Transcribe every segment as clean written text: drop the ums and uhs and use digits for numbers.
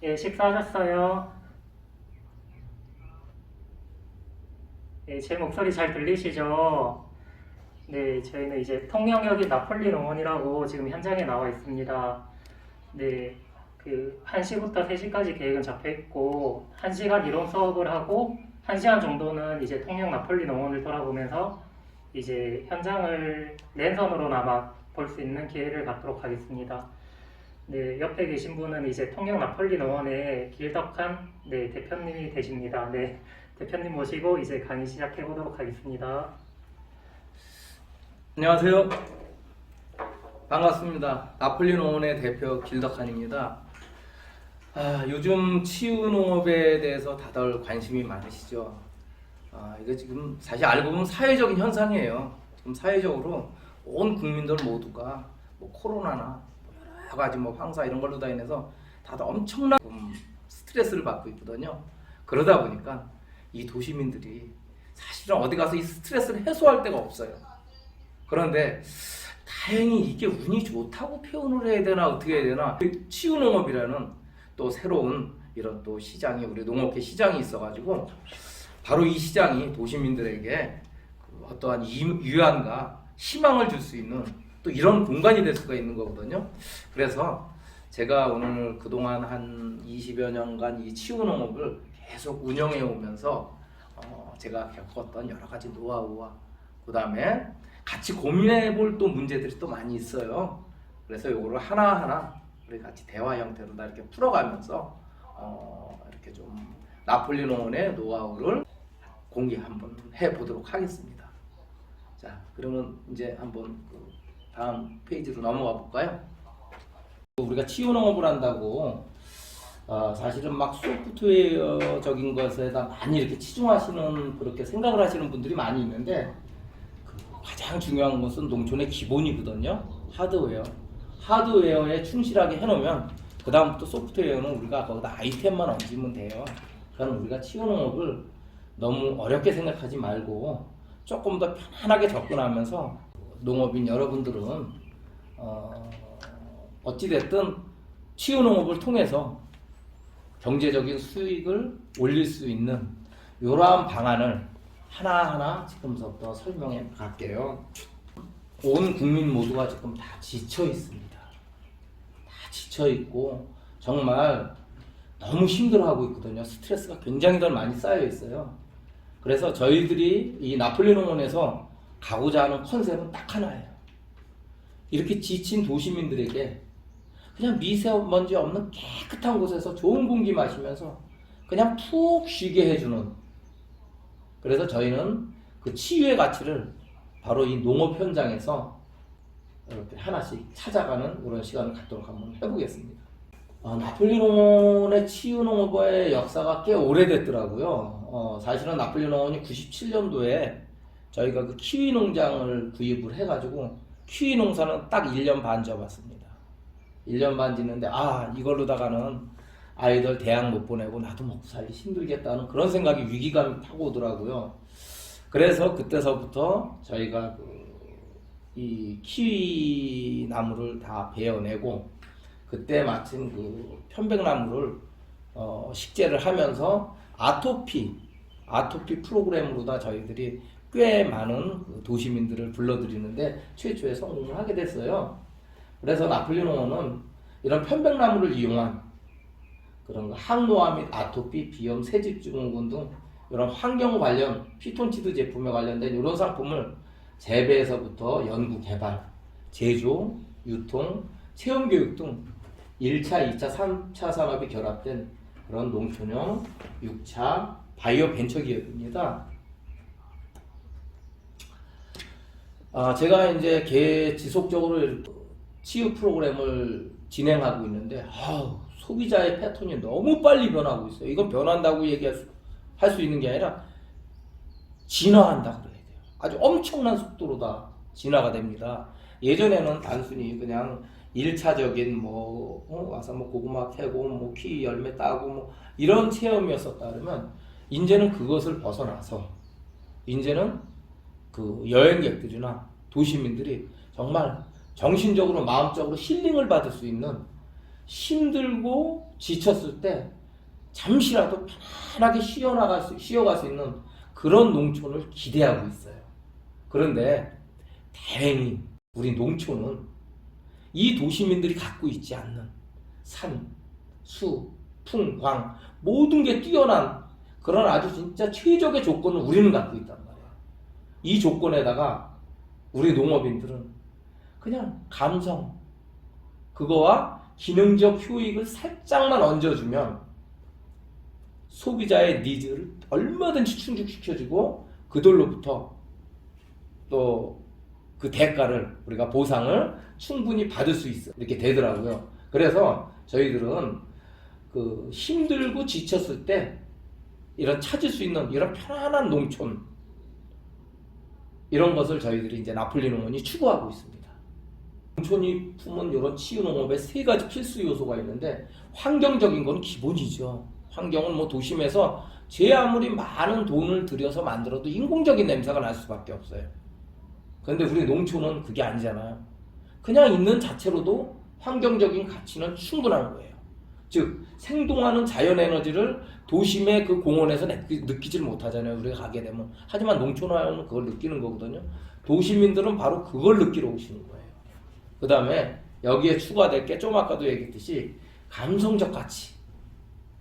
예, 식사하셨어요? 예, 제 목소리 잘 들리시죠? 네, 저희는 이제 통영역인 나폴리 농원이라고 지금 현장에 나와 있습니다. 네, 1시부터 3시까지 계획은 잡혀 있고, 1시간 이론 수업을 하고, 1시간 정도는 이제 통영 나폴리 농원을 돌아보면서 이제 현장을 랜선으로나마 볼 수 있는 기회를 갖도록 하겠습니다. 네, 옆에 계신 분은 이제 통영 나폴리 농원의 길덕한 대표님이 되십니다. 네, 대표님 모시고 이제 강의 시작해 보도록 하겠습니다. 안녕하세요. 반갑습니다. 나폴리 농원의 대표 길덕한입니다. 요즘 치유 농업에 대해서 다들 관심이 많으시죠. 이거 지금 사실 알고 보면 사회적인 현상이에요. 지금 사회적으로 온 국민들 모두가 뭐 코로나나 여러 가지 뭐 황사 이런 걸로 다 인해서 다들 엄청난 스트레스를 받고 있거든요. 그러다 보니까 이 도시민들이 사실은 어디 가서 이 스트레스를 해소할 데가 없어요. 그런데 다행히 이게 운이 좋다고 표현을 해야 되나 어떻게 해야 되나, 치유농업이라는 또 새로운 이런 또 시장이, 우리 농업계 시장이 있어가지고 바로 이 시장이 도시민들에게 어떠한 유안과 희망을 줄 수 있는 또 이런 공간이 될 수가 있는 거거든요. 그래서 제가 오늘 그동안 한 20여 년간 이 치유농업을 계속 운영해 오면서 제가 겪었던 여러 가지 노하우와 그 다음에 같이 고민해 볼 또 문제들이 또 많이 있어요. 그래서 요거를 하나하나 우리 같이 대화 형태로 다 이렇게 풀어가면서 이렇게 좀 나폴리 농원의 노하우를 공개 한번 해보도록 하겠습니다. 자, 그러면 이제 한번 다음 페이지로 넘어가 볼까요? 우리가 치유 농업을 한다고 사실은 막 소프트웨어적인 것에다 많이 이렇게 치중하시는, 그렇게 생각을 하시는 분들이 많이 있는데, 가장 중요한 것은 농촌의 기본이거든요. 하드웨어에 충실하게 해놓으면 그 다음부터 소프트웨어는 우리가 거기다 아이템만 얹으면 돼요. 그러니까 우리가 치유농업을 너무 어렵게 생각하지 말고 조금 더 편안하게 접근하면서, 농업인 여러분들은 어찌됐든 치유농업을 통해서 경제적인 수익을 올릴 수 있는 이러한 방안을 하나하나 지금부터 설명해 갈게요. 온 국민 모두가 지금 다 지쳐 있습니다. 다 지쳐 있고 정말 너무 힘들어하고 있거든요. 스트레스가 굉장히 더 많이 쌓여 있어요. 그래서 저희들이 이 나폴리 농원에서 가고자 하는 컨셉은 딱 하나예요. 이렇게 지친 도시민들에게 그냥 미세먼지 없는 깨끗한 곳에서 좋은 공기 마시면서 그냥 푹 쉬게 해주는, 그래서 저희는 그 치유의 가치를 바로 이 농업 현장에서 이렇게 하나씩 찾아가는 이런 시간을 갖도록 한번 해보겠습니다. 나폴리 농원의 치유 농업의 역사가 꽤 오래됐더라고요. 사실은 나폴리 농원이 97년도에 저희가 그 키위 농장을 구입을 해가지고 키위 농사는 딱 1년 반 져봤습니다. 1년 반 짓는데 이걸로다가는 아이들 대학 못 보내고 나도 먹고 살기 힘들겠다는 그런 생각이, 위기감이 타고 오더라고요. 그래서 그때서부터 저희가 이 키위 나무를 다 베어내고, 그때 마침 그 편백나무를 식재를 하면서 아토피 프로그램으로다 저희들이 꽤 많은 도시민들을 불러들이는데 최초에 성공을 하게 됐어요. 그래서 나폴리 농원은 이런 편백나무를 이용한 그런 항노화 및 아토피, 비염, 새집증후군 등 이런 환경 관련 피톤치드 제품에 관련된 이런 상품을 재배에서부터 연구 개발, 제조, 유통, 체험교육 등 1차, 2차, 3차 산업이 결합된 그런 농촌형 6차 바이오 벤처 기업입니다. 제가 이제 지속적으로 치유 프로그램을 진행하고 있는데 소비자의 패턴이 너무 빨리 변하고 있어요. 이건 변한다고 할 수 있는 게 아니라 진화한다고 그래야 돼요. 아주 엄청난 속도로 다 진화가 됩니다. 예전에는 단순히 그냥 1차적인 와서 고구마 캐고 키위 열매 따고 이런 체험이었었다 그러면, 이제는 그것을 벗어나서 이제는 그 여행객들이나 도시민들이 정말 정신적으로 마음적으로 힐링을 받을 수 있는 힘들고 지쳤을 때 잠시라도 편안하게 쉬어갈 수 있는 그런 농촌을 기대하고 있어요. 그런데 다행히 우리 농촌은 이 도시민들이 갖고 있지 않는 산, 수, 풍, 광 모든 게 뛰어난 그런 아주 진짜 최적의 조건을 우리는 갖고 있단 말이에요. 이 조건에다가 우리 농업인들은 그냥 감성 그거와 기능적 효익을 살짝만 얹어주면 소비자의 니즈를 얼마든지 충족시켜주고 그들로부터 또 그 대가를 우리가 보상을 충분히 받을 수 있어 이렇게 되더라고요. 그래서 저희들은 그 힘들고 지쳤을 때 이런 찾을 수 있는 이런 편안한 농촌 이런 것을 저희들이 이제 나폴리 농원이 추구하고 있습니다. 농촌이 품은 이런 치유 농업에 세 가지 필수 요소가 있는데 환경적인 건 기본이죠. 환경은 뭐 도심에서 제 아무리 많은 돈을 들여서 만들어도 인공적인 냄새가 날 수밖에 없어요. 그런데 우리 농촌은 그게 아니잖아요. 그냥 있는 자체로도 환경적인 가치는 충분한 거예요. 즉 생동하는 자연에너지를 도심의 그 공원에서 느끼질 못하잖아요. 우리가 가게 되면. 하지만 농촌화는 그걸 느끼는 거거든요. 도시민들은 바로 그걸 느끼러 오시는 거예요. 그 다음에 여기에 추가될 게 좀 아까도 얘기했듯이 감성적 가치,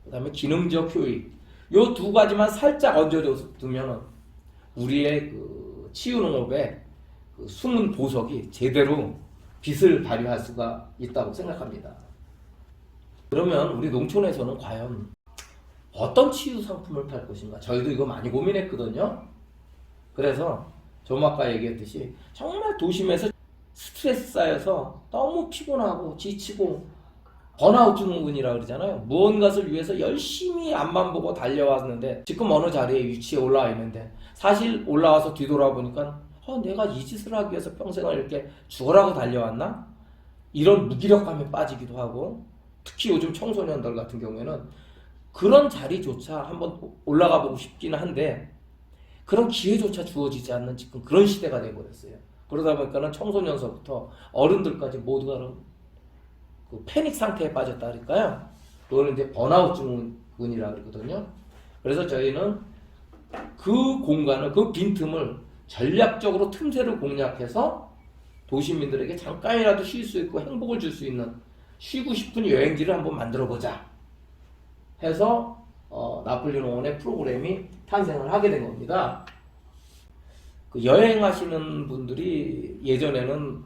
그 다음에 기능적 효익 요 두 가지만 살짝 얹어두면 우리의 그 치유농업의 그 숨은 보석이 제대로 빛을 발휘할 수가 있다고 생각합니다. 그러면 우리 농촌에서는 과연 어떤 치유 상품을 팔 것인가? 저희도 이거 많이 고민했거든요. 그래서 좀 아까 얘기했듯이 정말 도심에서 스트레스 쌓여서 너무 피곤하고 지치고 번아웃 증후군이라고 그러잖아요. 무언가를 위해서 열심히 앞만 보고 달려왔는데 지금 어느 자리에 위치에 올라와 있는데 사실 올라와서 뒤돌아보니까 내가 이 짓을 하기 위해서 평생을 이렇게 죽어라고 달려왔나? 이런 무기력감에 빠지기도 하고 특히 요즘 청소년들 같은 경우에는 그런 자리조차 한번 올라가 보고 싶기는 한데 그런 기회조차 주어지지 않는 지금 그런 시대가 되어버렸어요. 그러다 보니까는 청소년서부터 어른들까지 모두가 그 패닉 상태에 빠졌다 그럴까요? 그거는 이제 번아웃 증후군이라고 그러거든요. 그래서 저희는 그 공간을, 그 빈틈을 전략적으로 틈새를 공략해서 도시민들에게 잠깐이라도 쉴 수 있고 행복을 줄 수 있는 쉬고 싶은 여행지를 한번 만들어보자 해서 나폴리 농원의 프로그램이 탄생을 하게 된 겁니다. 그 여행하시는 분들이 예전에는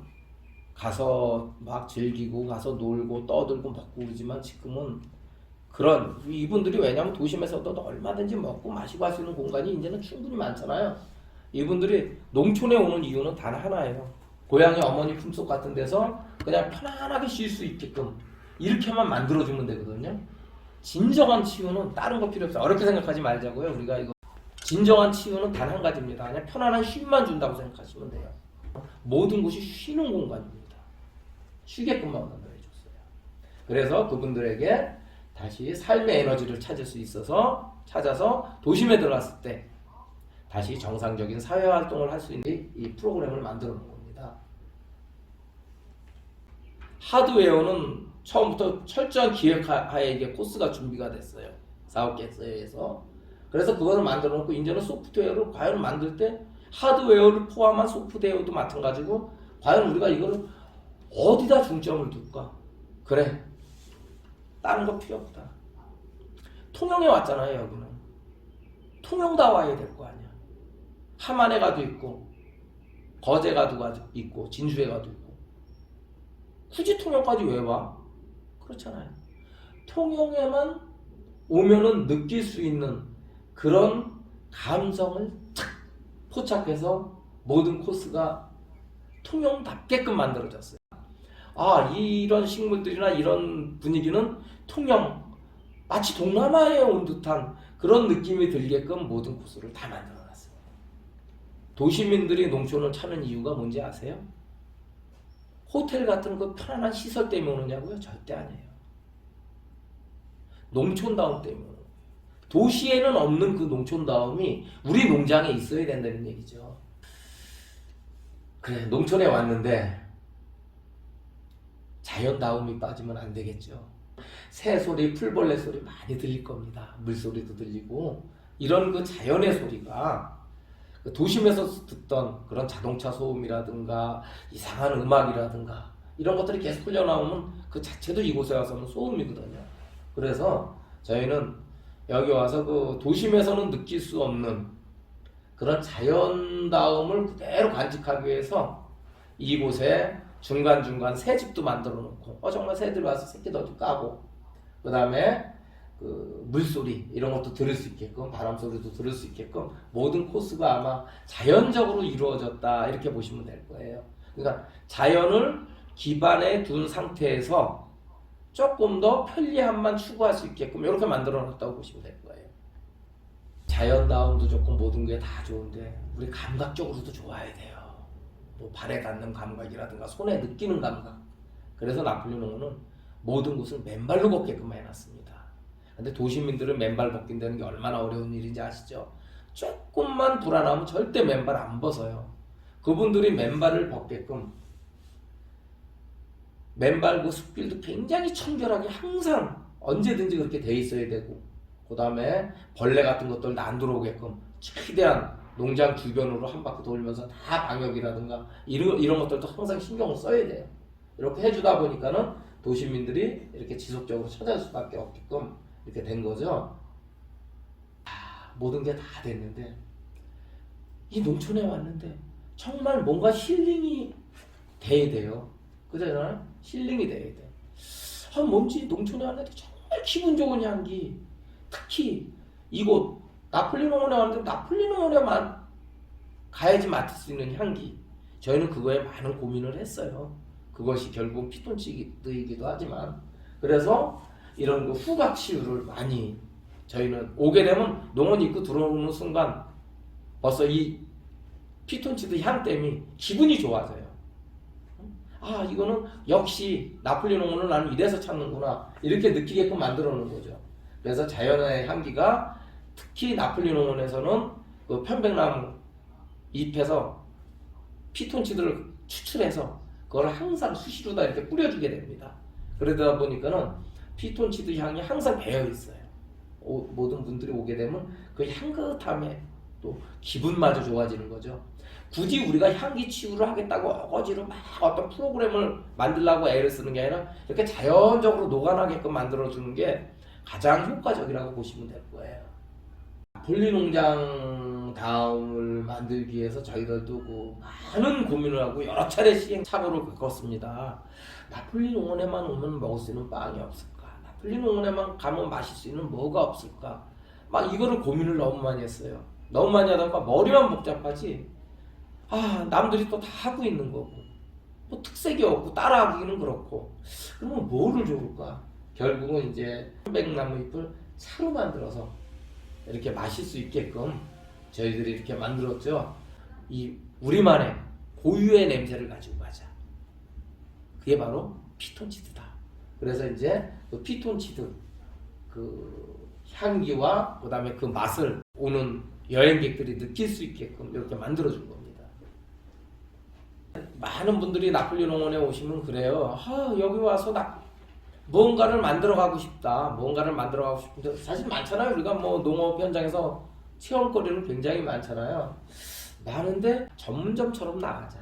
가서 막 즐기고 가서 놀고 떠들고 먹고 그러지만 지금은 그런 이분들이 왜냐면 도심에서도 얼마든지 먹고 마시고 할 수 있는 공간이 이제는 충분히 많잖아요. 이분들이 농촌에 오는 이유는 단 하나예요. 고향의 어머니 품속 같은 데서 그냥 편안하게 쉴 수 있게끔 이렇게만 만들어주면 되거든요. 진정한 치유는 다른 거 필요 없어요. 어렵게 생각하지 말자고요. 우리가 이거 진정한 치유는 단 한 가지입니다. 그냥 편안한 쉼만 준다고 생각하시면 돼요. 모든 곳이 쉬는 공간입니다. 쉬게끔만 만들어줬어요. 그래서 그분들에게 다시 삶의 에너지를 찾아서 도심에 들어왔을 때 다시 정상적인 사회활동을 할 수 있는 이 프로그램을 만들어 놓은 겁니다. 하드웨어는 처음부터 철저한 기획하에 이게 코스가 준비가 됐어요. 사업계획서에서. 그래서 그거를 만들어 놓고 이제는 소프트웨어를 과연 만들 때 하드웨어를 포함한 소프트웨어도 마찬가지고 과연 우리가 이거를 어디다 중점을 둘까? 그래. 다른 거 필요 없다. 통영에 왔잖아요, 여기는. 통영다 와야 될 거 아니야. 함안에 가도 있고 거제 가도 있고 진주에 가도 있고 굳이 통영까지 왜 와? 그렇잖아요. 통영에만 오면은 느낄 수 있는 그런 감성을 착 포착해서 모든 코스가 통영답게끔 만들어졌어요. 이런 식물들이나 이런 분위기는 통영 마치 동남아에 온 듯한 그런 느낌이 들게끔 모든 코스를 다 만들어놨어요. 도시민들이 농촌을 찾는 이유가 뭔지 아세요? 호텔 같은 그 편안한 시설 때문에 오느냐고요? 절대 아니에요. 농촌다움 때문에 오는 거예요. 도시에는 없는 그 농촌다움이 우리 농장에 있어야 된다는 얘기죠. 그래, 농촌에 왔는데 자연다움이 빠지면 안 되겠죠. 새 소리, 풀벌레 소리 많이 들릴 겁니다. 물소리도 들리고 이런 그 자연의 소리가 그 도심에서 듣던 그런 자동차 소음이라든가 이상한 음악이라든가 이런 것들이 계속 흘려나오면 그 자체도 이곳에 와서는 소음이거든요. 그래서 저희는 여기 와서 그 도심에서는 느낄 수 없는 그런 자연다움을 그대로 간직하기 위해서 이곳에 중간중간 새집도 만들어 놓고 정말 새들이 와서 새끼들도 까고 그 다음에 그 물소리 이런 것도 들을 수 있게끔 바람소리도 들을 수 있게끔 모든 코스가 아마 자연적으로 이루어졌다 이렇게 보시면 될 거예요. 그러니까 자연을 기반에 둔 상태에서 조금 더 편리함만 추구할 수 있게끔 이렇게 만들어 놨다고 보시면 될 거예요. 자연다움도 좋고 모든 게 다 좋은데 우리 감각적으로도 좋아야 돼요. 뭐 발에 닿는 감각이라든가 손에 느끼는 감각. 그래서 나폴리 농원은 모든 곳을 맨발로 걷게끔 해놨습니다. 근데 도시민들은 맨발 벗긴다는 게 얼마나 어려운 일인지 아시죠? 조금만 불안하면 절대 맨발 안 벗어요. 그분들이 맨발을 벗게끔 맨발 그 숲길도 굉장히 청결하게 항상 언제든지 그렇게 돼 있어야 되고 그 다음에 벌레 같은 것들도 안 들어오게끔 최대한 농장 주변으로 한 바퀴 돌면서 다 방역이라든가 이런 것들도 항상 신경을 써야 돼요. 이렇게 해주다 보니까는 도시민들이 이렇게 지속적으로 찾아올 수밖에 없게끔 이렇게 된 거죠. 모든 게 다 됐는데 이 농촌에 왔는데 정말 뭔가 힐링이 돼야 돼요. 그잖아요? 힐링이 돼야 돼. 뭔지 농촌에 왔는데 정말 기분 좋은 향기. 특히 이곳 나폴리 농원에 왔는데 나폴리 농원에만 가야지 맡을 수 있는 향기. 저희는 그거에 많은 고민을 했어요. 그것이 결국 피톤치드이기도 하지만 그래서 이런 그 후각 치유를 많이 저희는 오게 되면 농원 입구 들어오는 순간 벌써 이 피톤치드 향 때문에 기분이 좋아져요. 이거는 역시 나폴리 농원을 나는 이래서 찾는구나 이렇게 느끼게끔 만들어 놓은 거죠. 그래서 자연의 향기가 특히 나폴리 농원에서는 그 편백나무 잎에서 피톤치드를 추출해서 그걸 항상 수시로 다 이렇게 뿌려주게 됩니다. 그러다 보니까는 피톤치드 향이 항상 배어 있어요. 모든 분들이 오게 되면 그 향긋함에 또 기분마저 좋아지는 거죠. 굳이 우리가 향기 치유를 하겠다고 어거지로 막 어떤 프로그램을 만들려고 애를 쓰는 게 아니라 이렇게 자연적으로 녹아나게끔 만들어주는 게 가장 효과적이라고 보시면 될 거예요. 나폴리 농장 다음을 만들기 위해서 저희들도 그 많은 고민을 하고 여러 차례 시행착오를 겪었습니다. 나폴리 농원에만 오면 먹을 수 있는 빵이 없을까? 나폴리 농원에만 가면 마실 수 있는 뭐가 없을까? 막 이거를 고민을 너무 많이 했어요. 너무 많이 하다 보니까 머리만 복잡하지 남들이 또 다 하고 있는 거고 뭐 특색이 없고 따라하기는 그렇고 그러면 뭐를 좋을까? 결국은 이제 편백나무 잎을 차로 만들어서 이렇게 마실 수 있게끔 저희들이 이렇게 만들었죠. 이 우리만의 고유의 냄새를 가지고 가자. 그게 바로 피톤치드다. 그래서 이제 그 피톤치드 그 향기와 그 다음에 그 맛을 오는 여행객들이 느낄 수 있게끔 이렇게 만들어준 겁니다. 많은 분들이 나폴리 농원에 오시면 그래요. 여기 와서 뭔가를 만들어 가고 싶다. 뭔가를 만들어 가고 싶은데 사실 많잖아요. 우리가 뭐 농업 현장에서 체험거리는 굉장히 많잖아요. 많은데 전문점처럼 나가자.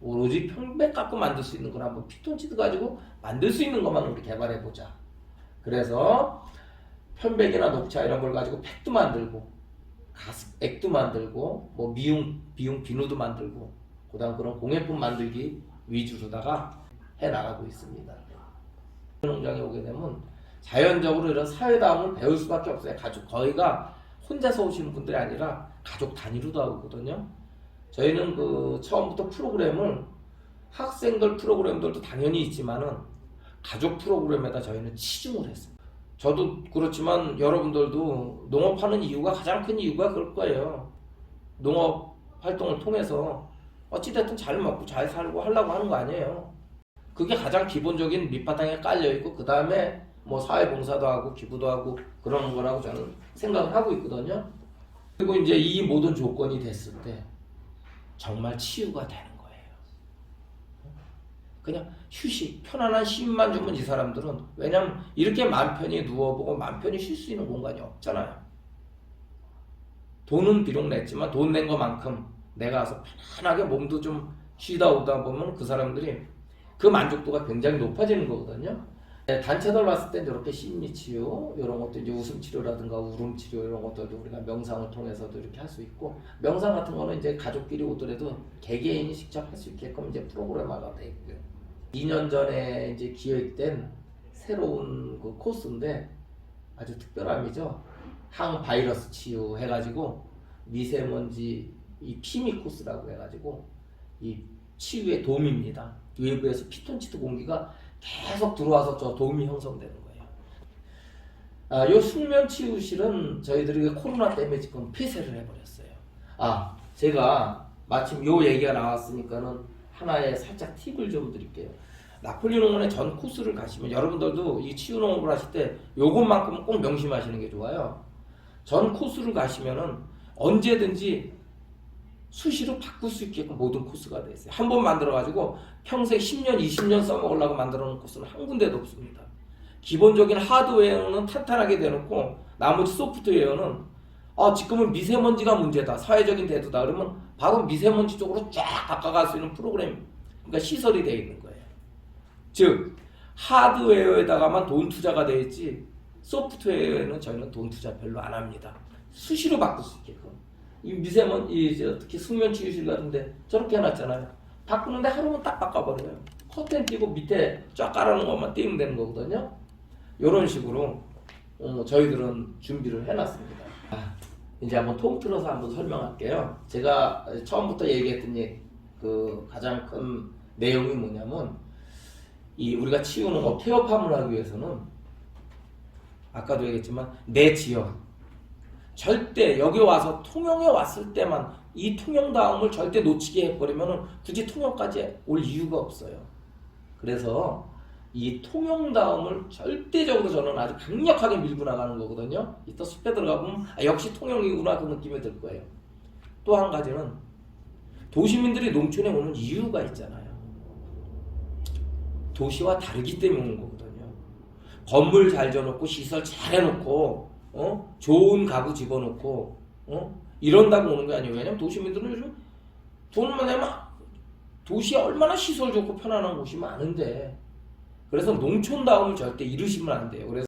오로지 편백 갖고 만들 수 있는 거나 뭐 피톤치드 가지고 만들 수 있는 것만 우리 개발해 보자. 그래서 편백이나 녹차 이런 걸 가지고 팩도 만들고 액도 만들고 뭐 미용 비용 비누도 만들고 그다음 그런 공예품 만들기 위주로다가 해 나가고 있습니다. 농장에 오게 되면 자연적으로 이런 사회다움을 배울 수밖에 없어요. 가족 거의가 혼자서 오시는 분들이 아니라 가족 단위로도 하거든요. 저희는 그 처음부터 프로그램을 학생들 프로그램들도 당연히 있지만은 가족 프로그램에다 저희는 치중을 했어요. 저도 그렇지만 여러분들도 농업하는 이유가 가장 큰 이유가 그럴 거예요. 농업 활동을 통해서 어찌됐든 잘 먹고 잘 살고 하려고 하는 거 아니에요. 그게 가장 기본적인 밑바탕에 깔려있고 그 다음에 뭐 사회봉사도 하고 기부도 하고 그러는 거라고 저는 생각을 하고 있거든요. 그리고 이제 이 모든 조건이 됐을 때 정말 치유가 되는 거예요. 그냥 휴식, 편안한 쉼만 주면 이 사람들은, 왜냐면 이렇게 맘 편히 누워보고 맘 편히 쉴 수 있는 공간이 없잖아요. 돈은 비록 냈지만 돈 낸 것만큼 내가 와서 편안하게 몸도 좀 쉬다 오다 보면 그 사람들이 그 만족도가 굉장히 높아지는 거거든요. 단체들 왔을 때 이렇게 심리치료 이런 것도 이제 웃음치료라든가 울음치료 이런 것들도 우리가 명상을 통해서도 이렇게 할 수 있고, 명상 같은 거는 이제 가족끼리 오더라도 개개인이 직접 할 수 있게끔 이제 프로그램화가 되어 있고요. 2년 전에 이제 기획된 새로운 그 코스인데 아주 특별함이죠. 항바이러스 치유 해가지고 미세먼지 이 피미 코스라고 해가지고 이 치유의 도움입니다. 외부에서 피톤치드 공기가 계속 들어와서 저 도움이 형성되는 거예요. 요 숙면 치유실은 저희들이 코로나 때문에 지금 폐쇄를 해버렸어요. 제가 마침 요 얘기가 나왔으니까는 하나의 살짝 팁을 좀 드릴게요. 나폴리 농원의 전 코스를 가시면 여러분들도 이 치유 농업을 하실 때 요것만큼은 꼭 명심하시는 게 좋아요. 전 코스를 가시면은 언제든지 수시로 바꿀 수 있게끔 모든 코스가 돼 있어요. 한 번 만들어가지고 평생 10년, 20년 써먹으려고 만들어 놓은 코스는 한 군데도 없습니다. 기본적인 하드웨어는 탄탄하게 대놓고 나머지 소프트웨어는 지금은 미세먼지가 문제다, 사회적인 대두다 그러면 바로 미세먼지 쪽으로 쫙 바꿔갈 수 있는 프로그램, 그러니까 시설이 되어 있는 거예요. 즉 하드웨어에다가만 돈 투자가 되어 있지 소프트웨어에는 저희는 돈 투자 별로 안 합니다. 수시로 바꿀 수 있게끔. 이 미세먼지 특히 숙면 치유실 같은데 저렇게 해놨잖아요. 바꾸는데 하루면 딱 바꿔버려요. 커튼 띄고 밑에 쫙 깔아놓은 것만 띄우면 되는 거거든요. 이런 식으로 저희들은 준비를 해놨습니다. 이제 한번 통틀어서 한번 설명할게요. 제가 처음부터 얘기했던 그 가장 큰 내용이 뭐냐면, 이 우리가 치유는 태업함을 하기 위해서는 아까도 얘기했지만 내 지역 절대 여기 와서 통영에 왔을 때만 이 통영다움을 절대 놓치게 해버리면 굳이 통영까지 올 이유가 없어요. 그래서 이 통영다움을 절대적으로 저는 아주 강력하게 밀고 나가는 거거든요. 이따 숲에 들어가 보면 역시 통영이구나 그 느낌이 들 거예요. 또 한 가지는 도시민들이 농촌에 오는 이유가 있잖아요. 도시와 다르기 때문에 오는 거거든요. 건물 잘 지어놓고 시설 잘 해놓고 좋은 가구 집어넣고 이런다고 오는 게 아니에요. 왜냐면 도시민들은 요즘 돈만 내면 도시에 얼마나 시설 좋고 편안한 곳이 많은데, 그래서 농촌다움을 절대 잃으시면 안 돼요. 그래서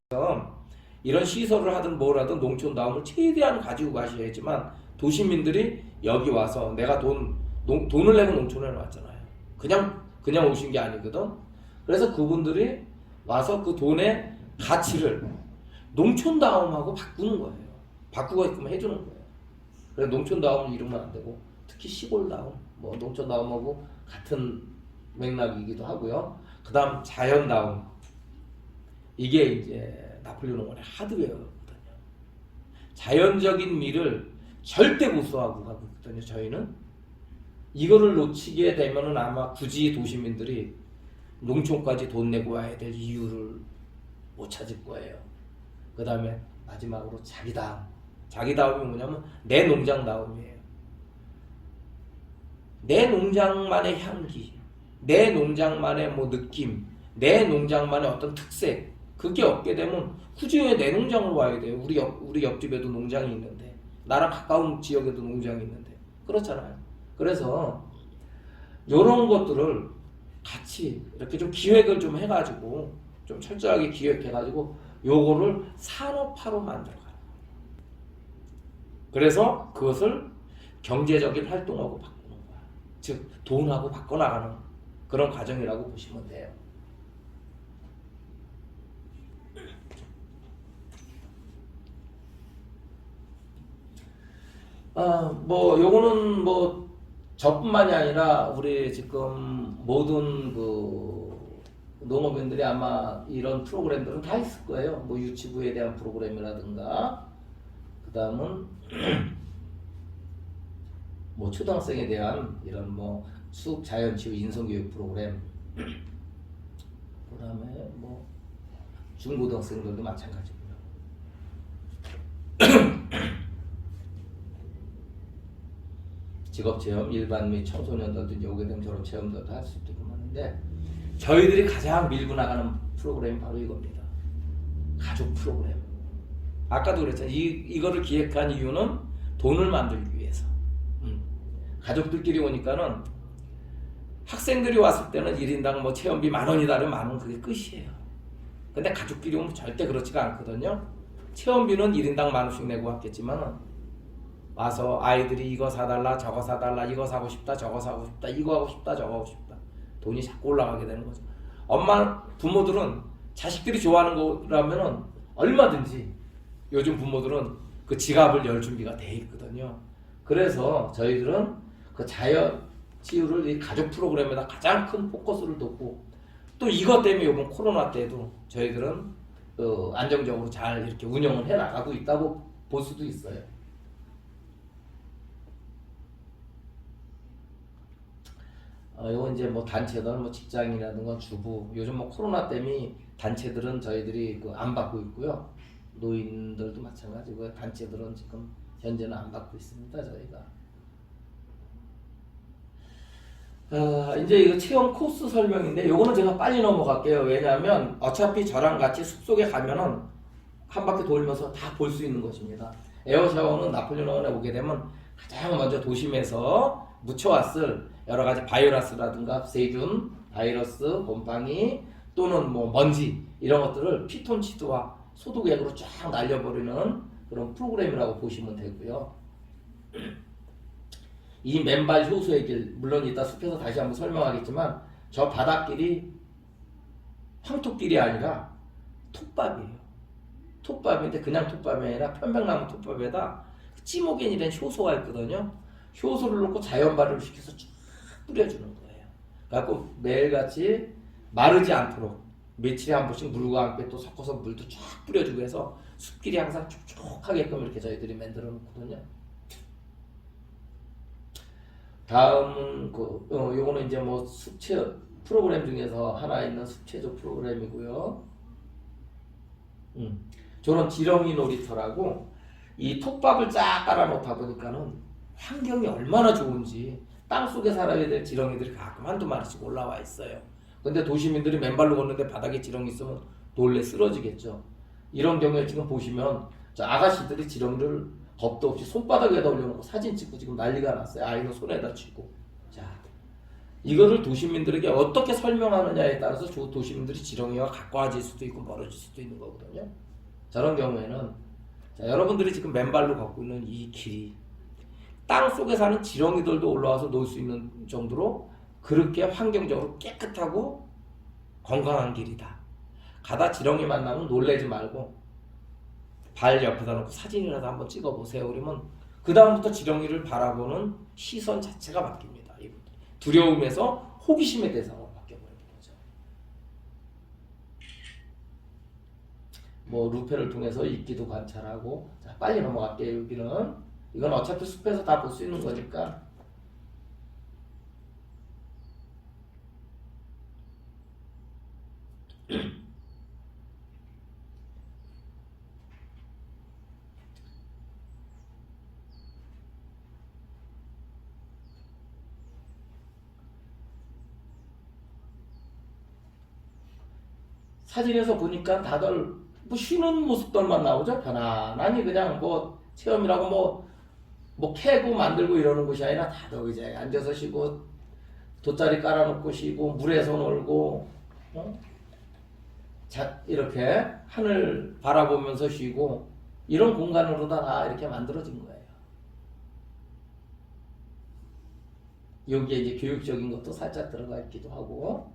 이런 시설을 하든 뭘 하든 농촌다움을 최대한 가지고 가셔야지만, 도시민들이 여기 와서 내가 돈을 내고 농촌에 왔잖아요. 그냥 오신 게 아니거든. 그래서 그분들이 와서 그 돈의 가치를 농촌다움하고 바꾸는 거예요. 바꾸고 있으면 해주는 거예요. 그래서 농촌다움을 잃으면 안 되고, 특히 시골다움, 농촌다움하고 같은 맥락이기도 하고요. 그 다음 자연다움. 이게 이제 나폴리 농원의 하드웨어거든요. 자연적인 미를 절대 고수하고 가고 있거든요. 저희는 이거를 놓치게 되면은 아마 굳이 도시민들이 농촌까지 돈 내고 와야 될 이유를 못 찾을 거예요. 그 다음에 마지막으로 자기다움. 자기다움이 뭐냐면 내 농장다움이에요. 내 농장만의 향기, 내 농장만의 느낌, 내 농장만의 어떤 특색, 그게 없게 되면 굳이 왜 내 농장으로 와야 돼요? 우리 옆집에도 농장이 있는데, 나랑 가까운 지역에도 농장이 있는데, 그렇잖아요. 그래서 이런 것들을 같이 이렇게 좀 기획을 좀 해가지고, 좀 철저하게 기획해가지고 요거를 산업화로 만들어가요. 그래서 그것을 경제적인 활동하고 바꾸는 거야. 즉 돈하고 바꿔나가는 그런 과정이라고 보시면 돼요. 요거는 저뿐만이 아니라 우리 지금 모든 농업인들이 아마 이런 프로그램들은 다 있을 거예요. 유치부에 대한 프로그램이라든가, 그 다음은 초등학생에 대한 이런 수학 자연치유 인성교육 프로그램, 그 다음에 중고등학생들도 마찬가지고요. 직업체험, 일반 및 청소년들도 오게 되면 저런 체험들도 할 수 있게끔 하는데, 저희들이 가장 밀고 나가는 프로그램이 바로 이겁니다. 가족 프로그램. 아까도 그랬잖아요. 이거를 기획한 이유는 돈을 만들기 위해서. 가족들끼리 오니까는 학생들이 왔을 때는 1인당 뭐 체험비 10,000원이다 그러면 10,000원 그게 끝이에요. 근데 가족끼리 오면 절대 그렇지가 않거든요. 체험비는 1인당 10,000원씩 내고 왔겠지만 와서 아이들이 이거 사달라 저거 사달라 이거 사고 싶다 저거 사고 싶다 이거 하고 싶다 저거 하고 싶다 돈이 자꾸 올라가게 되는 거죠. 부모들은 자식들이 좋아하는 거라면은 얼마든지 요즘 부모들은 그 지갑을 열 준비가 돼 있거든요. 그래서 저희들은 그 자연 치유를 이 가족 프로그램에다 가장 큰 포커스를 뒀고 또 이것 때문에 이번 코로나 때도 저희들은 안정적으로 잘 이렇게 운영을 해 나가고 있다고 볼 수도 있어요. 이건 이제 뭐 단체든 뭐 직장이라든가 주부 요즘 뭐 코로나 때문에 단체들은 저희들이 안 받고 있고요. 노인들도 마찬가지고요. 단체들은 지금 현재는 안 받고 있습니다. 저희가. 이제 이거 체험 코스 설명인데 요거는 제가 빨리 넘어갈게요. 왜냐하면 어차피 저랑 같이 숲속에 가면은 한 바퀴 돌면서 다 볼 수 있는 것입니다. 에어샤워는 나폴레옹에 오게 되면 가장 먼저 도심에서 묻혀왔을 여러 가지 바이러스라든가 세균, 바이러스, 곰팡이 또는 뭐 먼지 이런 것들을 피톤치드와 소독액으로 쫙 날려버리는 그런 프로그램이라고 보시면 되고요. 이 맨발 효소의 길, 물론 이따 숲에서 다시 한번 설명하겠지만 저 바닷길이 황토길이 아니라 톱밥이에요. 톱밥인데 그냥 톱밥이 아니라 편백나무 톱밥에다 찌모겐이라는 효소가 있거든요. 효소를 넣고 자연 발효를 시켜서 쭉 뿌려주는 거예요. 그래갖고 매일같이 마르지 않도록 며칠에 한 번씩 물과 함께 또 섞어서 물도 쫙 뿌려주고 해서 숲길이 항상 촉촉하게끔 이렇게 저희들이 만들어 놓거든요. 다음은 요거는 이제 뭐 숲체 프로그램 중에서 하나 있는 숲체조 프로그램이고요. 저런 지렁이 놀이터라고 이 톱밥을 쫙 깔아 놓다 보니까는 환경이 얼마나 좋은지 땅속에 살아야 될 지렁이들이 가끔 한두 마리씩 올라와 있어요. 근데 도시민들이 맨발로 걷는데 바닥에 지렁이 있으면 놀래 쓰러지겠죠. 이런 경우에 지금 보시면 저 아가씨들이 지렁이를 겁도 없이 손바닥에다 올려놓고 사진 찍고 지금 난리가 났어요. 아이는 손에다 쥐고. 자, 이거를 도시민들에게 어떻게 설명하느냐에 따라서 도시민들이 지렁이와 가까워질 수도 있고 멀어질 수도 있는 거거든요. 저런 경우에는 자, 여러분들이 지금 맨발로 걷고 있는 이 길이 땅 속에 사는 지렁이들도 올라와서 놀 수 있는 정도로 그렇게 환경적으로 깨끗하고 건강한 길이다. 가다 지렁이 만나면 놀래지 말고 발 옆에다 놓고 사진이라도 한번 찍어보세요. 그러면 그 다음부터 지렁이를 바라보는 시선 자체가 바뀝니다. 두려움에서 호기심의 대상으로 바뀌어버리는 거죠. 뭐 루페를 통해서 이끼도 관찰하고. 자, 빨리 넘어갈게요. 여기는 이건 어차피 숲에서 다 볼 수 있는 거니까. 사진에서 보니까 다들 뭐 쉬는 모습들만 나오죠. 편안하니 그냥 뭐 체험이라고 뭐 캐고 만들고 이러는 곳이 아니라 다들 의자에 앉아서 쉬고 돗자리 깔아놓고 쉬고 물에서 놀고 이렇게 하늘 바라보면서 쉬고 이런 공간으로 다 이렇게 만들어진 거예요. 여기에 이제 교육적인 것도 살짝 들어가 있기도 하고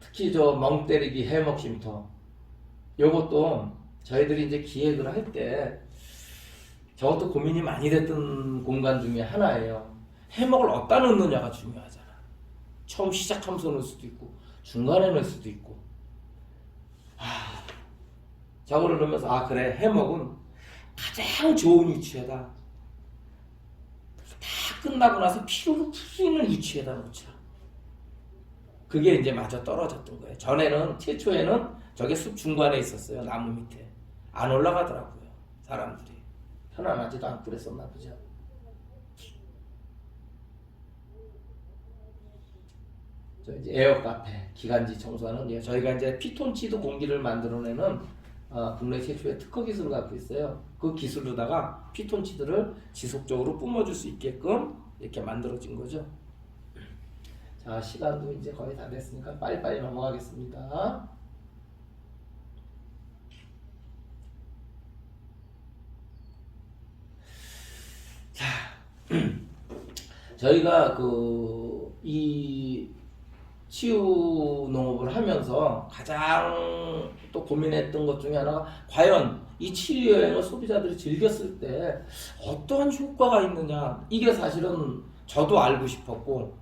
특히 저 멍 때리기 해먹 쉼터 요것도 저희들이 이제 기획을 할 때 저것도 고민이 많이 됐던 공간 중에 하나예요. 해먹을 어디다 넣느냐가 중요하잖아. 처음 시작하면서 넣을 수도 있고 중간에 넣을 수도 있고 저거를 넣으면서 그래 해먹은 가장 좋은 위치에다 다 끝나고 나서 피로를 풀 수 있는 위치에다 놓자. 그게 이제 마저 떨어졌던 거예요. 전에는 최초에는 저게 숲 중간에 있었어요. 나무 밑에 안 올라가더라고요. 사람들이 편안하지도 않고 그랬었나 보죠. 저 이제 에어 카페, 기관지 청소하는 저희가 이제 피톤치드 공기를 만들어내는 국내 최초의 특허 기술을 갖고 있어요. 그 기술로다가 피톤치드를 지속적으로 뿜어줄 수 있게끔 이렇게 만들어진 거죠. 자, 시간도 이제 거의 다 됐으니까 빨리빨리 넘어가겠습니다. 자, 저희가 이 치유 농업을 하면서 가장 또 고민했던 것 중에 하나가 과연 이 치유 여행을 소비자들이 즐겼을 때 어떠한 효과가 있느냐, 이게 사실은 저도 알고 싶었고,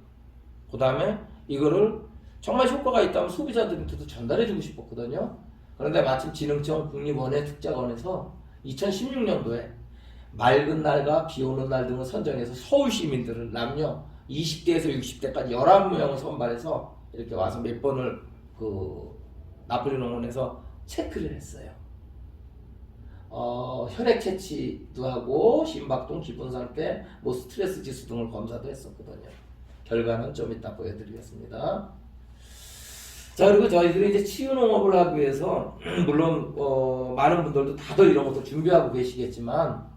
그 다음에 이거를 정말 효과가 있다면 소비자들한테도 전달해주고 싶었거든요. 그런데 마침 진흥청 국립원예 특작원에서 2016년도에 맑은 날과 비 오는 날 등을 선정해서 서울 시민들을 남녀 20대에서 60대까지 11명을 선발해서 이렇게 와서 몇 번을 나폴리 농원에서 체크를 했어요. 혈액 채취도 하고 심박동, 기분 상태, 뭐 스트레스 지수 등을 검사도 했었거든요. 결과는 좀 이따 보여드리겠습니다. 자, 그리고 저희들이 이제 치유 농업을 하기 위해서 물론 많은 분들도 다들 이런 것도 준비하고 계시겠지만,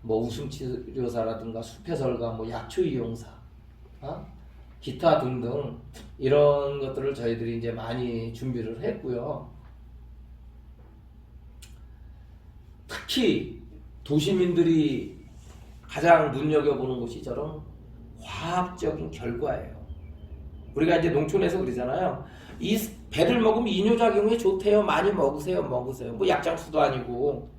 뭐 웃음 치료사라든가 숲해설가, 뭐 약초 이용사, 기타 등등 이런 것들을 저희들이 이제 많이 준비를 했고요. 특히 도시민들이 가장 눈여겨보는 것이 저런 과학적인 결과예요. 우리가 이제 농촌에서 그러잖아요. 이 배를 먹으면 이뇨작용이 좋대요. 많이 먹으세요. 뭐 약장수도 아니고,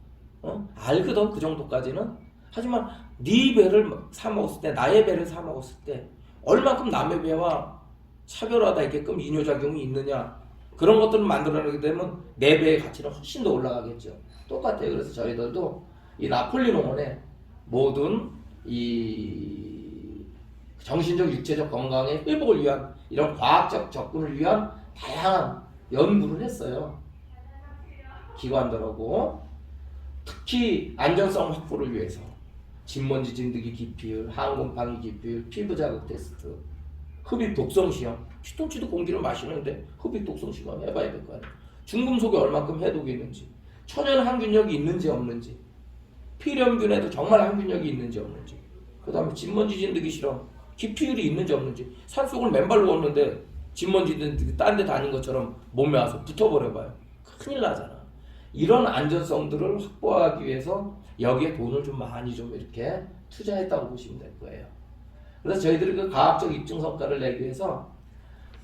알거든, 그 정도까지는. 하지만 네 배를 사 먹었을 때, 나의 배를 사 먹었을 때 얼만큼 남의 배와 차별화되게끔 이뇨작용이 있느냐, 그런 것들을 만들어내게 되면 내 배의 가치는 훨씬 더 올라가겠죠. 똑같아요. 그래서 저희들도 이 나폴리 농원의 모든 이 정신적, 육체적 건강의 회복을 위한 이런 과학적 접근을 위한 다양한 연구를 했어요. 기관들하고 특히 안전성 확보를 위해서 진먼지 진드기 기피율, 항곰팡이 기피율, 피부 자극 테스트, 흡입 독성 시험. 피톤치드 공기를 마시는데 흡입 독성 시험 해봐야 될 거 아니에요. 중금속이 얼만큼 해독이 있는지, 천연 항균력이 있는지 없는지, 필염균에도 정말 항균력이 있는지 없는지, 그 다음에 진먼지 진드기 실험, 기피율이 있는지 없는지. 산속을 맨발로 걷는데 진먼지 진드기 딴 데 다닌 것처럼 몸에 와서 붙어버려봐요. 큰일 나잖아. 이런 안전성들을 확보하기 위해서 여기에 돈을 좀 많이 좀 이렇게 투자했다고 보시면 될 거예요. 그래서 저희들이 그 과학적 입증 성과를 내기 위해서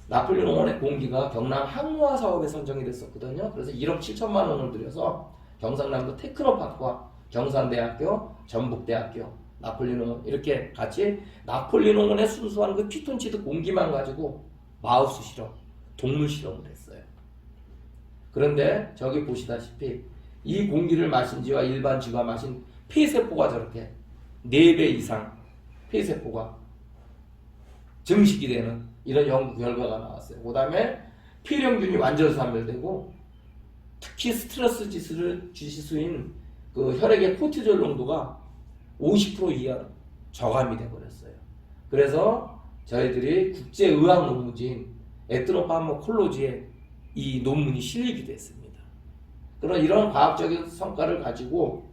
나폴리 농원의 공기가 경남 항로화 사업에 선정이 됐었거든요. 그래서 1억 7천만 원을 들여서 경상남도 테크노파크와 경산대학교, 전북대학교, 나폴리 농원 이렇게 같이 나폴리 농원의 순수한 그 피톤치드 공기만 가지고 마우스 실험, 동물 실험을 했어요. 그런데 저기 보시다시피 이 공기를 마신 지와 일반 쥐가 마신 폐세포가 저렇게 4배 이상 폐세포가 증식이 되는 이런 연구 결과가 나왔어요. 그 다음에 필염균이 완전 소멸되고 특히 스트레스 지수인 그 혈액의 코티졸 농도가 50% 이하로 저감이 되어버렸어요. 그래서 저희들이 국제의학 논문지인 에트노파모콜로지에 이 논문이 실리기도 했습니다. 그런 이런 과학적인 성과를 가지고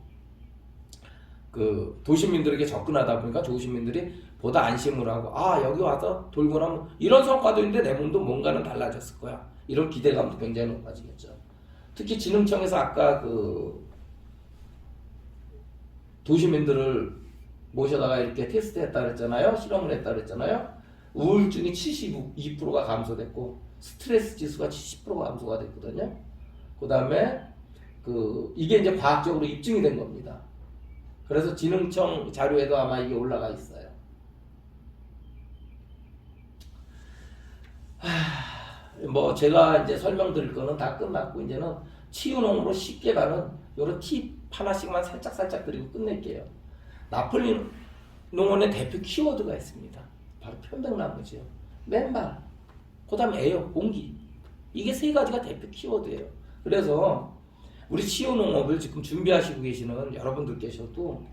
그 도시민들에게 접근하다 보니까 도시민들이 보다 안심을 하고, 여기 와서 돌고 나면 이런 성과도 있는데 내 몸도 뭔가는 달라졌을 거야, 이런 기대감도 굉장히 높아지겠죠. 특히 진흥청에서 아까 그 도시민들을 모셔다가 이렇게 테스트했다 그랬잖아요. 실험을 했다 그랬잖아요. 우울증이 72%가 감소됐고 스트레스 지수가 70%가 감소가 됐거든요. 그 다음에 이게 이제 과학적으로 입증이 된 겁니다. 그래서 진흥청 자료에도 아마 이게 올라가 있어요. 뭐 제가 이제 설명드릴 거는 다 끝났고 이제는 치유농으로 쉽게 가는 이런 팁 하나씩만 살짝 드리고 끝낼게요. 나폴리 농원의 대표 키워드가 있습니다. 바로 편백나무지요. 맨발, 그 다음에 에어, 공기. 이게 세 가지가 대표 키워드예요. 그래서 우리 치유농업을 지금 준비하시고 계시는 여러분들께서도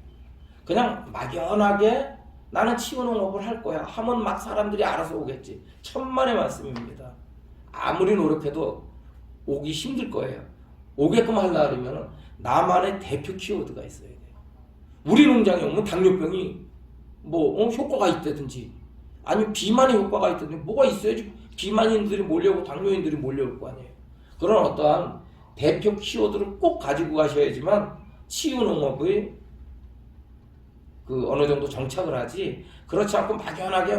그냥 막연하게 나는 치유농업을 할 거야 하면 막 사람들이 알아서 오겠지. 천만의 말씀입니다. 아무리 노력해도 오기 힘들 거예요. 오게끔 하려면 나만의 대표 키워드가 있어야 돼요. 우리 농장에 오면 당뇨병이 효과가 있다든지 아니면 비만의 효과가 있다든지 뭐가 있어야지 비만인들이 몰려오고 당뇨인들이 몰려올 거 아니에요. 그런 어떠한 대표 키워드를 꼭 가지고 가셔야지만 치유농업의 어느 정도 정착을 하지. 그렇지 않고 막연하게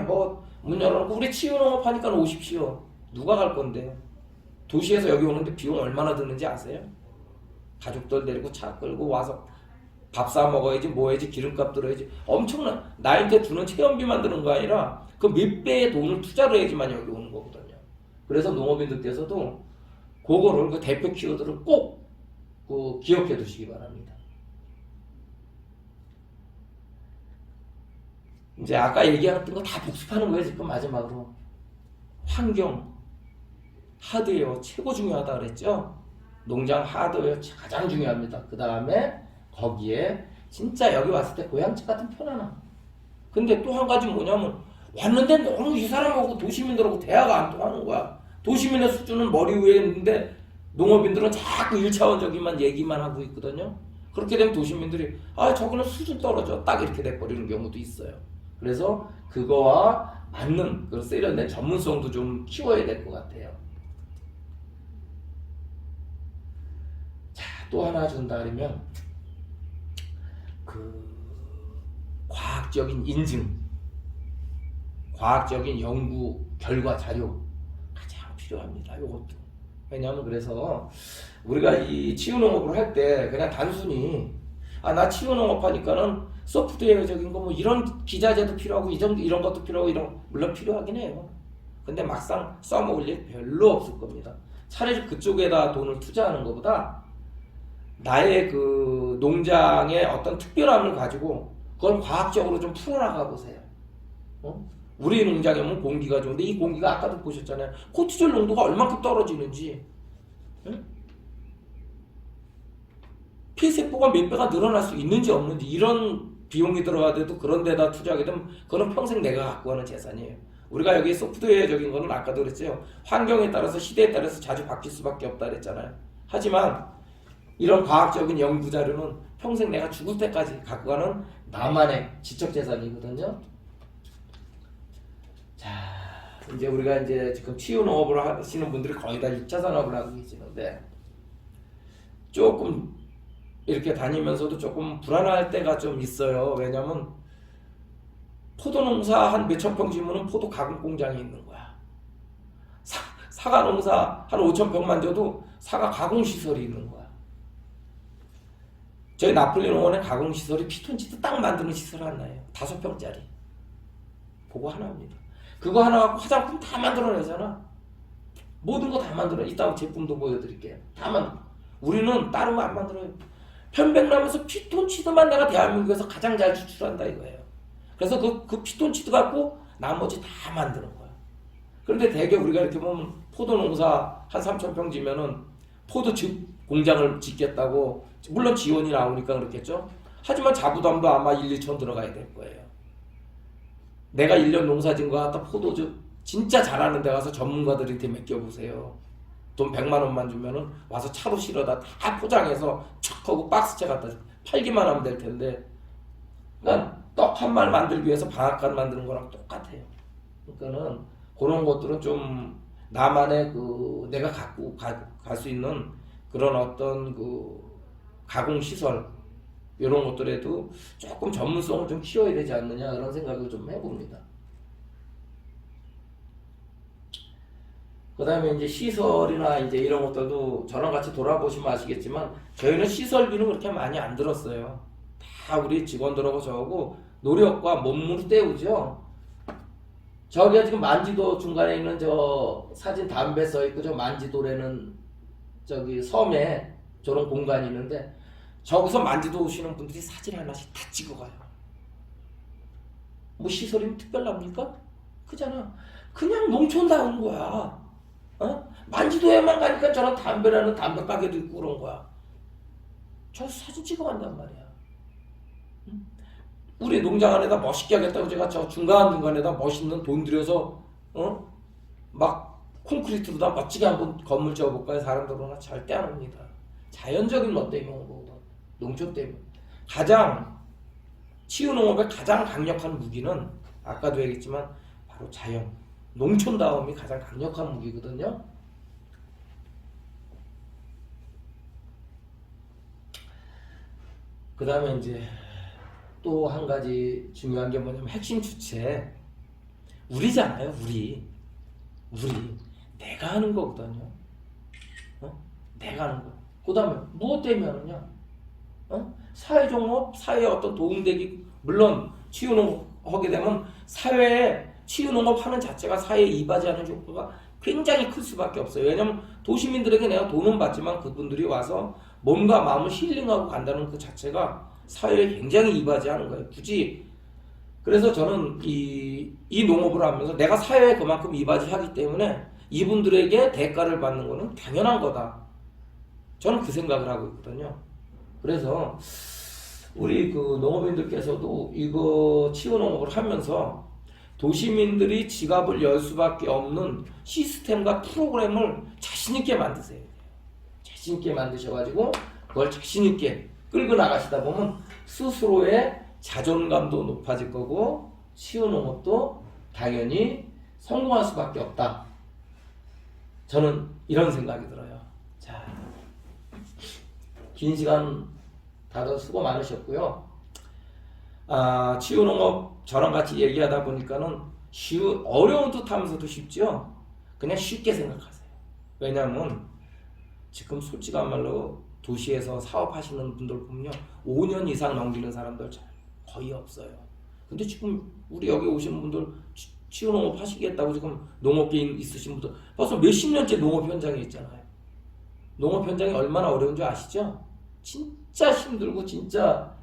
문 열어놓고 우리 치유농업 하니까 오십시오. 누가 갈 건데요? 도시에서 여기 오는데 비용 얼마나 드는지 아세요? 가족들 데리고 차 끌고 와서 밥 사 먹어야지 해야지 기름값 들어야지 엄청난 나한테 주는 체험비만 드는 거 아니라 그 몇 배의 돈을 투자를 해야지만 여기 오는 거거든요. 그래서 농업인들께서도 그거를 그 대표 키워드를 꼭 기억해 두시기 바랍니다. 이제 아까 얘기했던 거 다 복습하는 거예요. 지금 마지막으로 환경 하드웨어 최고 중요하다 그랬죠. 농장 하드웨어 가장 중요합니다. 그 다음에 거기에 진짜 여기 왔을 때 고향집 같은 편안함. 근데 또 한 가지 뭐냐면 왔는데 너무 이 사람하고 도시민들하고 대화가 안 통하는 거야. 도시민의 수준은 머리 위에 있는데 농업인들은 자꾸 1차원적인만 얘기만 하고 있거든요. 그렇게 되면 도시민들이 저거는 수준 떨어져 딱 이렇게 돼버리는 경우도 있어요. 그래서 그거와 맞는 그런 세련된 전문성도 좀 키워야 될 것 같아요. 자, 또 하나 준다 그러면 과학적인 인증, 과학적인 연구 결과 자료 가장 필요합니다. 이것도. 왜냐하면 그래서 우리가 이 치유농업을 할 때 그냥 단순히 나 치유농업 하니까는 소프트웨어적인 거 이런 기자재도 필요하고 이런 것도 필요하고 물론 필요하긴 해요. 근데 막상 써먹을 일 별로 없을 겁니다. 차라리 그쪽에다 돈을 투자하는 것보다 나의 그 농장의 어떤 특별함을 가지고 그걸 과학적으로 좀 풀어나가 보세요. 우리 농장에 오면 공기가 좋은데 이 공기가 아까도 보셨잖아요. 코티졸 농도가 얼만큼 떨어지는지, 폐세포가 몇 배가 늘어날 수 있는지 없는지 이런 비용이 들어가도 그런 데다 투자하게 되면 그건 평생 내가 갖고 가는 재산이에요. 우리가 여기 소프트웨어적인 거는 아까도 그랬죠. 환경에 따라서 시대에 따라서 자주 바뀔 수밖에 없다 그랬잖아요. 하지만 이런 과학적인 연구 자료는 평생 내가 죽을 때까지 갖고 가는 나만의 지적 재산이거든요. 자, 이제 우리가 이제 지금 치유 농업을 하시는 분들이 거의 다 2차 산업을 하고 계시는데 조금 이렇게 다니면서도 조금 불안할 때가 좀 있어요. 왜냐면 포도 농사 한 몇천 평 지면은 포도 가공 공장이 있는 거야. 사과 농사 한 5천 평만 져도 사과 가공 시설이 있는 거야. 저희 나폴리 농원에 가공 시설이 피톤치드 딱 만드는 시설 하나예요. 5평짜리. 그거 하나입니다. 그거 하나 갖고 화장품 다 만들어내잖아. 모든 거 다 만들어. 이따가 제품도 보여드릴게요. 다 만들어. 우리는 다른 거 안 만들어요. 편백나무에서 피톤치드만 내가 대한민국에서 가장 잘 추출한다 이거예요. 그래서 그 피톤치드 갖고 나머지 다 만드는 거야. 그런데 대개 우리가 이렇게 보면 포도 농사 한 3,000평 지면은 포도즙 공장을 짓겠다고 물론 지원이 나오니까 그렇겠죠. 하지만 자부담도 아마 1, 2천 들어가야 될 거예요. 내가 1년 농사 짓은 거 갖다 포도즙 진짜 잘하는 데 가서 전문가들한테 맡겨보세요. 돈 100만 원만 주면은 와서 차로 실어다 다 포장해서 척 하고 박스채 갖다 팔기만 하면 될 텐데, 그러니까 떡 한 말 만들기 위해서 방앗간 만드는 거랑 똑같아요. 그러니까는 그런 것들은 좀 나만의 내가 갖고 갈 수 있는 그런 어떤 가공 시설 이런 것들에도 조금 전문성을 좀 키워야 되지 않느냐 그런 생각을 좀 해봅니다. 그 다음에 이제 시설이나 이제 이런 것들도 저랑 같이 돌아보시면 아시겠지만 저희는 시설비는 그렇게 많이 안 들었어요. 다 우리 직원들하고 저하고 노력과 몸으로 때우죠. 저기가 지금 만지도 중간에 있는 저 사진 담배 써있고 저 만지도라는 저기 섬에 저런 공간이 있는데 저기서 만지도 오시는 분들이 사진 하나씩 다 찍어가요. 뭐 시설이면 특별합니까? 그잖아. 그냥 농촌다운 거야. 만지도에만 가니까 저런 담배라는 담배 가게도 있고 그런 거야. 저 사진 찍어간단 말이야. 우리 농장 안에다 멋있게 하겠다고 제가 저 중간중간에다 멋있는 돈 들여서 막 콘크리트로다 멋지게 한번 건물 지어볼까요? 사람들은 절대 안 옵니다. 자연적인 것 때문에 오는 거거든. 농촌 때문에. 가장 치유농업의 가장 강력한 무기는 아까도 얘기했지만 바로 자연. 농촌다움이 가장 강력한 무기거든요. 그 다음에 이제 또 한 가지 중요한 게 뭐냐면 핵심 주체. 우리잖아요, 우리. 내가 하는 거거든요. 내가 하는 거. 그 다음에 무엇 때문에 하느냐? 사회종업, 사회에 어떤 도움되기, 물론 치유농업 하게 되면 사회에 치유농업 하는 자체가 사회에 이바지하는 효과가 굉장히 클 수밖에 없어요. 왜냐면 도시민들에게 내가 돈은 받지만 그분들이 와서 몸과 마음을 힐링하고 간다는 그 자체가 사회에 굉장히 이바지하는 거예요. 굳이. 그래서 저는 이 농업을 하면서 내가 사회에 그만큼 이바지하기 때문에 이분들에게 대가를 받는 거는 당연한 거다. 저는 그 생각을 하고 있거든요. 그래서 우리 그 농업인들께서도 이거 치유농업을 하면서 도시민들이 지갑을 열 수밖에 없는 시스템과 프로그램을 자신있게 만드세요. 자신있게 만드셔가지고 그걸 자신있게 끌고 나가시다 보면 스스로의 자존감도 높아질 거고 치유농업도 당연히 성공할 수밖에 없다. 저는 이런 생각이 들어요. 자, 긴 시간 다들 수고 많으셨고요. 치유농업 저랑 같이 얘기하다 보니까는 어려운 듯 하면서도 쉽죠. 그냥 쉽게 생각하세요. 왜냐하면 지금 솔직한 말로 도시에서 사업하시는 분들 보면요, 5년 이상 넘기는 사람들 거의 없어요. 근데 지금 우리 여기 오시는 분들 치유농업 하시겠다고 지금 농업계에 있으신 분들 벌써 몇십 년째 농업 현장에 있잖아요. 농업 현장이 얼마나 어려운 줄 아시죠? 진짜 힘들고 진짜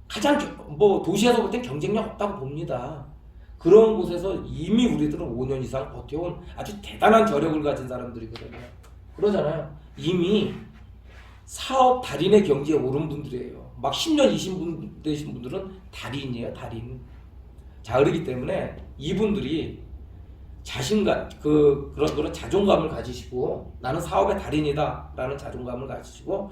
가장 뭐 도시에서 볼 땐 경쟁력 없다고 봅니다. 그런 곳에서 이미 우리들은 5년 이상 버텨온 아주 대단한 저력을 가진 사람들이거든요. 그러잖아요. 이미 사업 달인의 경지에 오른 분들이에요. 막 10년, 20분 되신 분들은 달인이에요, 달인. 자, 그렇기 때문에 이분들이 자신감, 그런 자존감을 가지시고 나는 사업의 달인이다 라는 자존감을 가지시고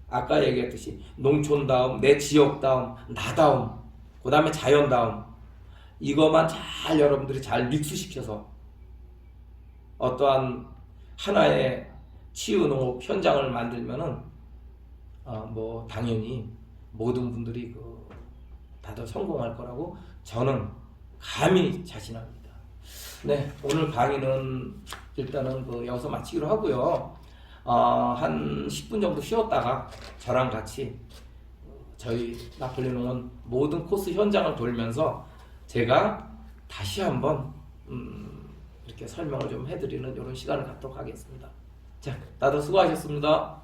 아까 얘기했듯이 농촌다움, 내 지역다움, 나다움, 그 다음에 자연다움, 이것만 잘 여러분들이 잘 믹스시켜서 어떠한 하나의 치유농업 현장을 만들면은 뭐 당연히 모든 분들이 다들 성공할 거라고 저는 감히 자신합니다. 네, 오늘 강의는 일단은 여기서 마치기로 하고요. 한 10분 정도 쉬었다가 저랑 같이 저희 나폴리 농원 모든 코스 현장을 돌면서 제가 다시 한번 이렇게 설명을 좀 해드리는 이런 시간을 갖도록 하겠습니다. 자, 다들 수고하셨습니다.